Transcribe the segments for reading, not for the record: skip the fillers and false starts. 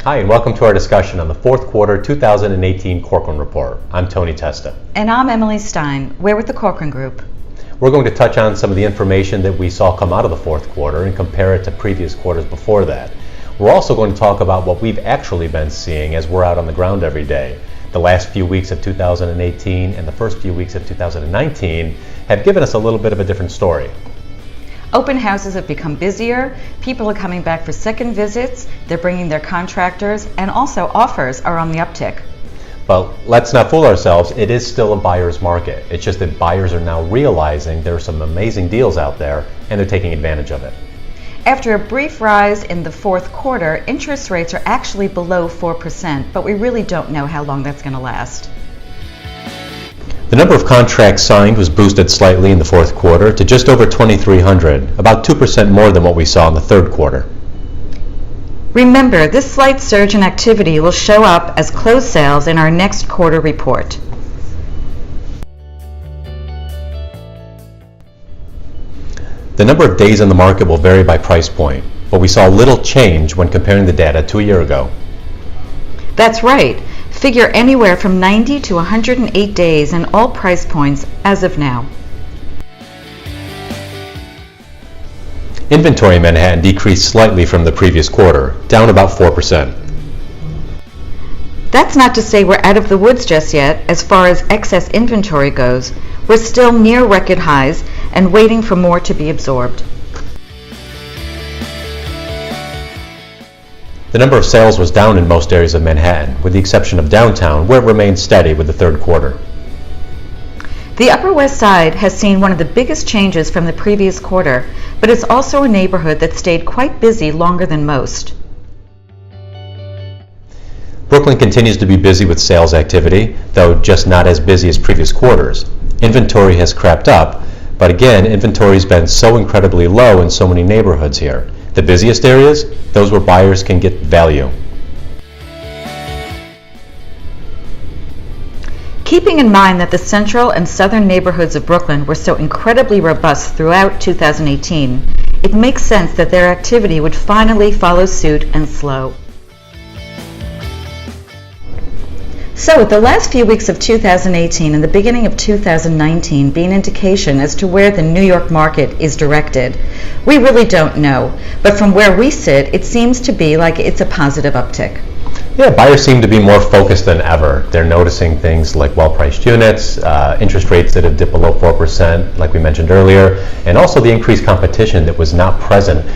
Hi, and welcome to our discussion on the fourth quarter 2018 Corcoran Report. I'm Tony Testa. And I'm Emily Stein. We're with the Corcoran Group. We're going to touch on some of the information that we saw come out of the fourth quarter and compare it to previous quarters before that. We're also going to talk about what we've actually been seeing as we're out on the ground every day. The last few weeks of 2018 and the first few weeks of 2019 have given us a little bit of a different story. Open houses have become busier, people are coming back for second visits, they're bringing their contractors, and also offers are on the uptick. But let's not fool ourselves, it is still a buyer's market. It's just that buyers are now realizing there are some amazing deals out there and they're taking advantage of it. After a brief rise in the fourth quarter, interest rates are actually below 4%, but we really don't know how long that's going to last. The number of contracts signed was boosted slightly in the fourth quarter to just over 2,300, about 2% more than what we saw in the third quarter. Remember, this slight surge in activity will show up as closed sales in our next quarter report. The number of days on the market will vary by price point, but we saw little change when comparing the data to a year ago. That's right. Figure anywhere from 90 to 108 days in all price points as of now. Inventory in Manhattan decreased slightly from the previous quarter, down about 4%. That's not to say we're out of the woods just yet. As far as excess inventory goes, we're still near record highs and waiting for more to be absorbed. The number of sales was down in most areas of Manhattan, with the exception of downtown, where it remained steady with the third quarter. The Upper West Side has seen one of the biggest changes from the previous quarter, but it's also a neighborhood that stayed quite busy longer than most. Brooklyn continues to be busy with sales activity, though just not as busy as previous quarters. Inventory has crept up, but again, inventory has been so incredibly low in so many neighborhoods here. The busiest areas, those where buyers can get value. Keeping in mind that the central and southern neighborhoods of Brooklyn were so incredibly robust throughout 2018, it makes sense that their activity would finally follow suit and slow. So with the last few weeks of 2018 and the beginning of 2019 being an indication as to where the New York market is directed, we really don't know. But from where we sit, it seems to be like it's a positive uptick. Yeah, buyers seem to be more focused than ever. They're noticing things like well-priced units, interest rates that have dipped below 4%, like we mentioned earlier, and also the increased competition that was not present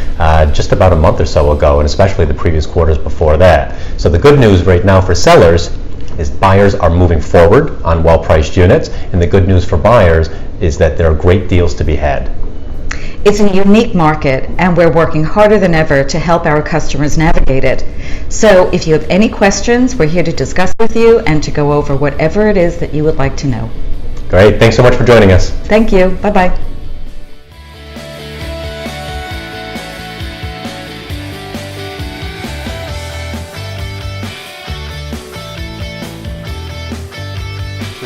just about a month or so ago, and especially the previous quarters before that. So the good news right now for sellers is buyers are moving forward on well-priced units, and the good news for buyers is that there are great deals to be had. It's a unique market, and we're working harder than ever to help our customers navigate it. So if you have any questions, we're here to discuss with you and to go over whatever it is that you would like to know. Great. Thanks so much for joining us. Thank you. Bye-bye.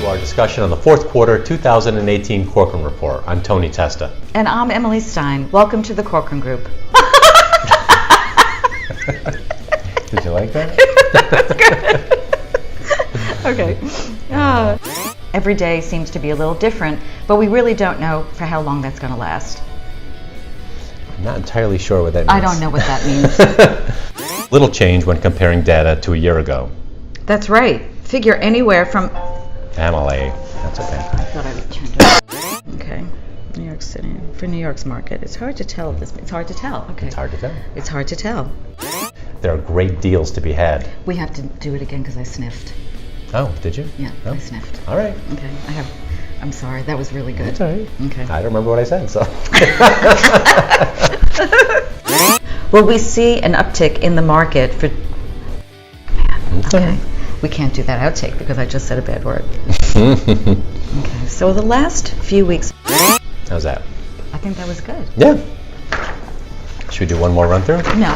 Our discussion on the fourth quarter 2018 Corcoran Report. I'm Tony Testa. And I'm Emily Stein. Welcome to the Corcoran Group. Did you like that? That's good. Okay. Every day seems to be a little different, but we really don't know for how long that's going to last. I'm not entirely sure what that means. I don't know what that means. Little change when comparing data to a year ago. That's right. Figure anywhere from... Emily, that's okay. I thought I would change it. Okay. New York City. For New York's market, it's hard to tell. It's hard to tell. Okay. It's hard to tell. It's hard to tell. There are great deals to be had. We have to do it again because I sniffed. Oh, did you? Yeah, oh. I sniffed. All right. Okay. I'm sorry. That was really good. That's all right. Okay. I don't remember what I said, so. Will we see an uptick in the market for... Okay. We can't do that outtake because I just said a bad word. Okay, so the last few weeks... How's that? I think that was good. Yeah. Should we do one more run through? No.